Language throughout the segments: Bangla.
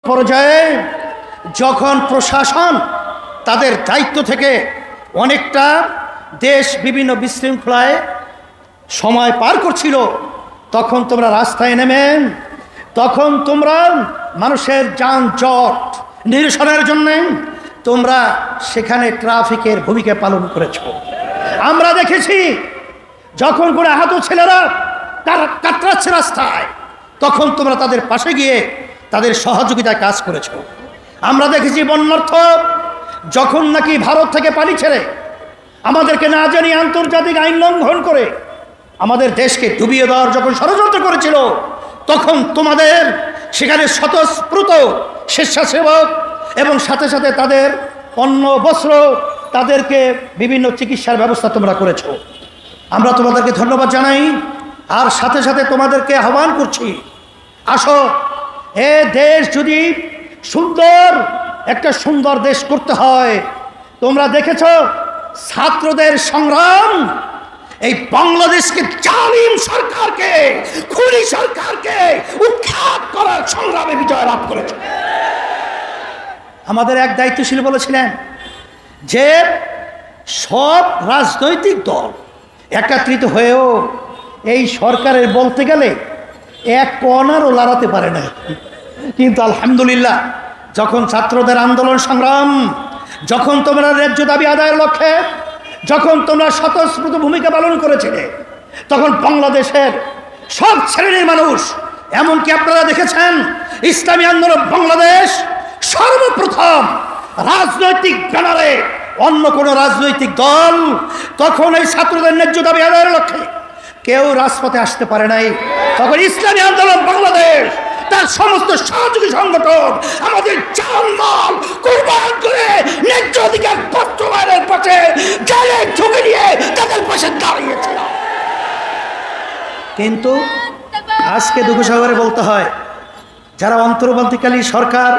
পর্যায়ে যখন প্রশাসন তাদের দায়িত্ব থেকে অনেকটা দেশ বিভিন্ন বিশৃঙ্খলায় সময় পার করছিল, তখন তোমরা রাস্তায় নেমেন, তখন তোমরা মানুষের যানজট নিরসনের জন্য তোমরা সেখানে ট্রাফিকের ভূমিকা পালন করেছ। আমরা দেখেছি যখন কোনো আহত ছেলেরা তারা কাতরাচ্ছে রাস্তায়, তখন তোমরা তাদের পাশে গিয়ে তাদের সহযোগিতায় কাজ করেছ। আমরা দেখেছি বন্যার্থ যখন নাকি ভারত থেকে পানি ছেড়ে আমাদেরকে না জানিয়ে আন্তর্জাতিক আইন লঙ্ঘন করে আমাদের দেশকে ডুবিয়ে দেওয়ার যখন ষড়যন্ত্র করেছিল, তখন তোমাদের সেখানে স্বতঃস্ফূর্ত স্বেচ্ছাসেবক এবং সাথে সাথে তাদের অন্ন বস্ত্র, তাদেরকে বিভিন্ন চিকিৎসার ব্যবস্থা তোমরা করেছো। আমরা তোমাদেরকে ধন্যবাদ জানাই, আর সাথে সাথে তোমাদেরকে আহ্বান করছি, আসো, এ দেশ যদি একটা সুন্দর দেশ করতে হয়, তোমরা দেখেছ ছাত্রদের সংগ্রাম এই বাংলাদেশকে জালিম সরকারকে, খুনি সরকারকে উৎখাত করার সংগ্রামে বিজয় লাভ করেছে। আমাদের এক দায়িত্বশীল বলেছিলেন যে সব রাজনৈতিক দল একত্রিত হয়েও এই সরকারের বলতে গেলে এক কণারও লড়াতে পারে না। কিন্তু আলহামদুলিল্লাহ, যখন ছাত্রদের আন্দোলন সংগ্রাম, যখন তোমরা ন্যায্য দাবি আদায়ের লক্ষ্যে যখন তোমরা স্বতঃস্ফূর্ত ভূমিকা পালন করেছিলে, তখন বাংলাদেশের সব শ্রেণীর মানুষ, এমনকি আপনারা দেখেছেন ইসলামী আন্দোলন বাংলাদেশ সর্বপ্রথম রাজনৈতিক ব্যানারে, অন্য কোনো রাজনৈতিক দল তখন এই ছাত্রদের ন্যায্য দাবি আদায়ের লক্ষ্যে কেউ রাজপথে আসতে পারে নাই। তখন ইসলামী আন্দোলন বাংলাদেশ তার সমস্ত সহযোগী সংগঠন আমাদের জানমাল কুরবান করে ন্যায্য অধিকার বাস্তবায়নের পথে জালে ঝুঁকে নিয়ে তাদের পাশে দাঁড়িয়েছিল। কিন্তু আজকে দুঃখসাগরে বলতে হয়, যারা অন্তর্বর্তীকালীন সরকার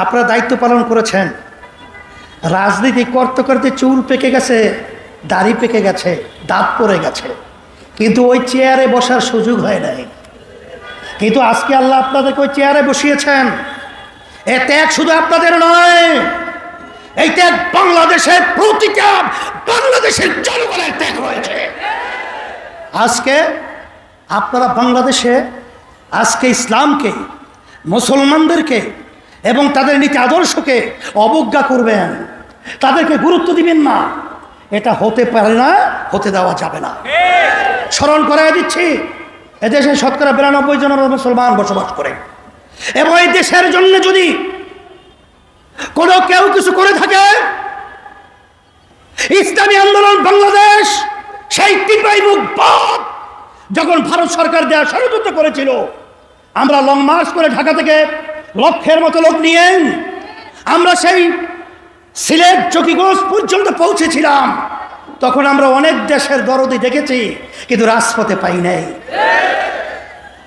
আপনারা দায়িত্ব পালন করেছেন, রাজনীতি করতে করতে চুল পেকে গেছে, দাড়ি পেকে গেছে, দাঁত পড়ে গেছে, কিন্তু ওই চেয়ারে বসার সুযোগ হয় নাই। কিন্তু আজকে আল্লাহ আপনাদেরকে ওই চেয়ারে বসিয়েছেন। এ ত্যাগ শুধু আপনাদের নয়, এই ত্যাগ বাংলাদেশের প্রতিটা বাংলাদেশের জনগণের ত্যাগ রয়েছে। আজকে আপনারা বাংলাদেশে আজকে ইসলামকে, মুসলমানদেরকে এবং তাদের নীতি আদর্শকে অবজ্ঞা করবেন, তাদেরকে গুরুত্ব দিবেন না, এটা হতে পারে না, হতে দেওয়া যাবে না। স্মরণ করাই দিচ্ছি, এদেশে শতকরা 92 জন মুসলমান বসবাস করে, এবং এই দেশের জন্য যদি কেউ কিছু করে থাকে, ইসলামী আন্দোলন বাংলাদেশ সেই টিপাই মুখ বাদ যখন ভারত সরকার দেওয়া ষড়যন্ত্র করেছিল, আমরা লং মার্চ করে ঢাকা থেকে লক্ষের মতো লোক নিয়ে আমরা সেই সিলেট চকিগঞ্জ পর্যন্ত পৌঁছেছিলাম। তখন আমরা অনেক দেশের দরদি দেখেছি, কিন্তু রাজপথে পাই নাই।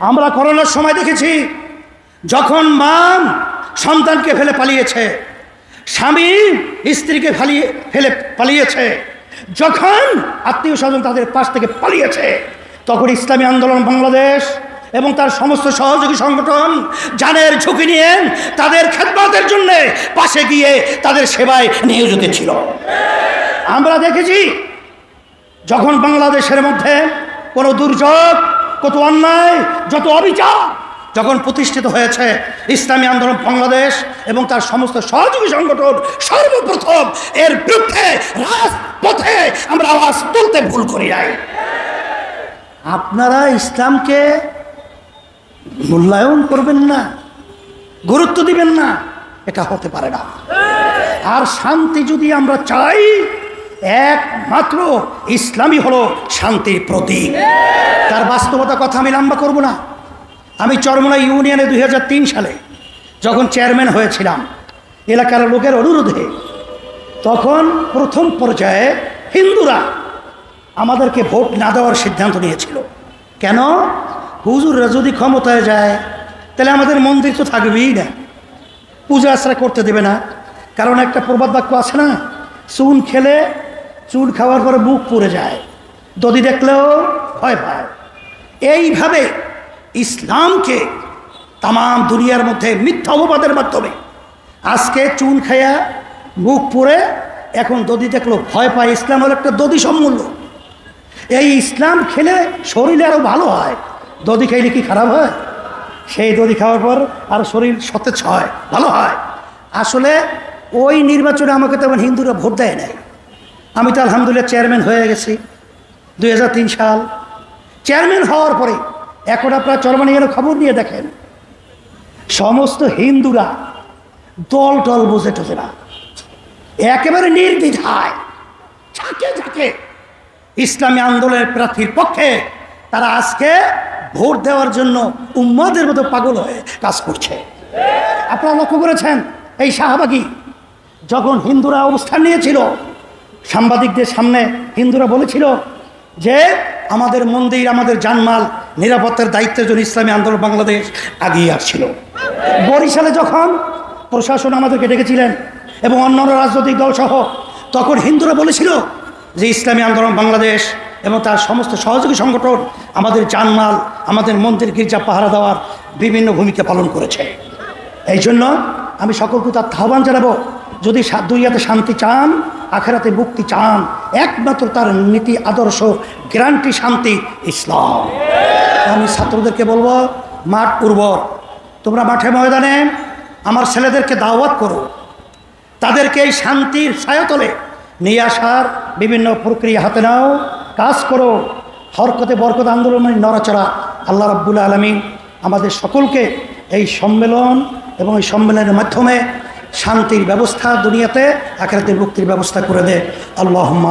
আমরা করোনার সময় দেখেছি যখন মা সন্তানকে ফেলে পালিয়েছে, স্বামী স্ত্রীকে ফেলে পালিয়েছে, যখন আত্মীয় স্বজন তাদের পাশ থেকে পালিয়েছে, তখন ইসলামী আন্দোলন বাংলাদেশ এবং তার সমস্ত সহযোগী সংগঠন জানের ঝুঁকি নিয়ে তাদের খেদমতের জন্য পাশে গিয়ে তাদের সেবায় নিয়োজিত ছিল। আমরা দেখেছি যখন বাংলাদেশের মধ্যে কোনো দুর্যোগ, কত অন্যায়, যত অবিচার যখন প্রতিষ্ঠিত হয়েছে, ইসলামী আন্দোলন বাংলাদেশ এবং তার সমস্ত সহযোগী সংগঠন সর্বপ্রথম এর বিরুদ্ধে রাজপথে আমরা আওয়াজ তুলতে ভুল করি নাই। আপনারা ইসলামকে মূল্যায়ন করবেন না, গুরুত্ব দিবেন না, এটা হতে পারে না। আর শান্তি যদি আমরা চাই, একমাত্র ইসলামই হলো শান্তির প্রতীক। তার বাস্তবতা কথা আমি লম্বা করব না। আমি চরমোনা ইউনিয়নে 2003 সালে যখন চেয়ারম্যান হয়েছিলাম, এলাকার লোকের অনুরোধে, তখন প্রথম পর্যায়ে হিন্দুরা আমাদেরকে ভোট না দেওয়ার সিদ্ধান্ত নিয়েছিল। কেন? হুজুররা যদি ক্ষমতায় যায় তাহলে আমাদের মন্দির তো থাকবেই না, পূজা আশ্রা করতে দেবে না। কারণ একটা প্রবাদ বাক্য আছে না, চুন খেলে চুন খাওয়ার পরে মুখ পুড়ে যায়, দদি দেখলেও ভয় পায়। এইভাবে ইসলামকে তাম দুনিয়ার মধ্যে মিথ্যা অপবাদের মাধ্যমে আজকে চুন খাইয়া মুখ পুড়ে এখন দধি দেখলো ভয় পায়। ইসলাম হলো একটা দধি সম্মূল্য। এই ইসলাম খেলে শরীরে আরও ভালো হয়। দধি খাইলে কি খারাপ হয়? সেই দধি খাওয়ার পর আর শরীর সতেজ হয়, ভালো হয়। আসলে ওই নির্বাচনে আমাকে তেমন হিন্দুরা ভোট দেয় নাই। আমি তো আলহামদুলিল্লাহ চেয়ারম্যান হয়ে গেছি 2003 সাল। চেয়ারম্যান হওয়ার পরে এখন আপনারা চরমানিয়ার খবর নিয়ে দেখেন, সমস্ত হিন্দুরা দল টল বোঝে টোঝে না, একেবারে নির্দ্বিধায় ঝাঁকে ঝাঁকে ইসলামী আন্দোলনের প্রার্থীর পক্ষে তারা আজকে ভোট দেওয়ার জন্য উম্মাদের মতো পাগল হয়ে কাজ করছে। আপনারা লক্ষ্য করেছেন এই শাহবাগী যখন হিন্দুরা অবস্থান নিয়েছিল, সাংবাদিকদের সামনে হিন্দুরা বলেছিল যে আমাদের মন্দির, আমাদের জানমাল নিরাপত্তার দায়িত্বের জন্য ইসলামী আন্দোলন বাংলাদেশ আগিয়ে আসছিল। বরিশালে যখন প্রশাসন আমাদেরকে ডেকেছিলেন এবং অন্যান্য রাজনৈতিক দলসহ, তখন হিন্দুরা বলেছিল যে ইসলামী আন্দোলন বাংলাদেশ এবং তার সমস্ত সহযোগী সংগঠন আমাদের জানমাল, আমাদের মন্দির গির্জা পাহারা দেওয়ার বিভিন্ন ভূমিকা পালন করেছে। এই জন্য আমি সকলকে তার আহ্বান জানাবো, যদি দুনিয়াতে শান্তি চান, আখেরাতে মুক্তি চান, একমাত্র তার নীতি আদর্শ গ্যারান্টি শান্তি ইসলাম। আমি ছাত্রদেরকে বলবো, মাঠ উর্বর, তোমরা মাঠে ময়দানে আমার ছেলেদেরকে দাওয়াত করো, তাদেরকে এই শান্তির ছায়াতলে নিয়ে আসার বিভিন্ন প্রক্রিয়া হাতে নাও, কাজ করো। হরকতে বরকত আন্দোলনের নড়াচড়া আল্লাহ রাব্বুল আলামিন আমাদের সকলকে এই সম্মেলন এবং এই সম্মেলনের মাধ্যমে শান্তির ব্যবস্থা দুনিয়াতে, আখিরাতে মুক্তির ব্যবস্থা করে দে। আল্লাহুম্মা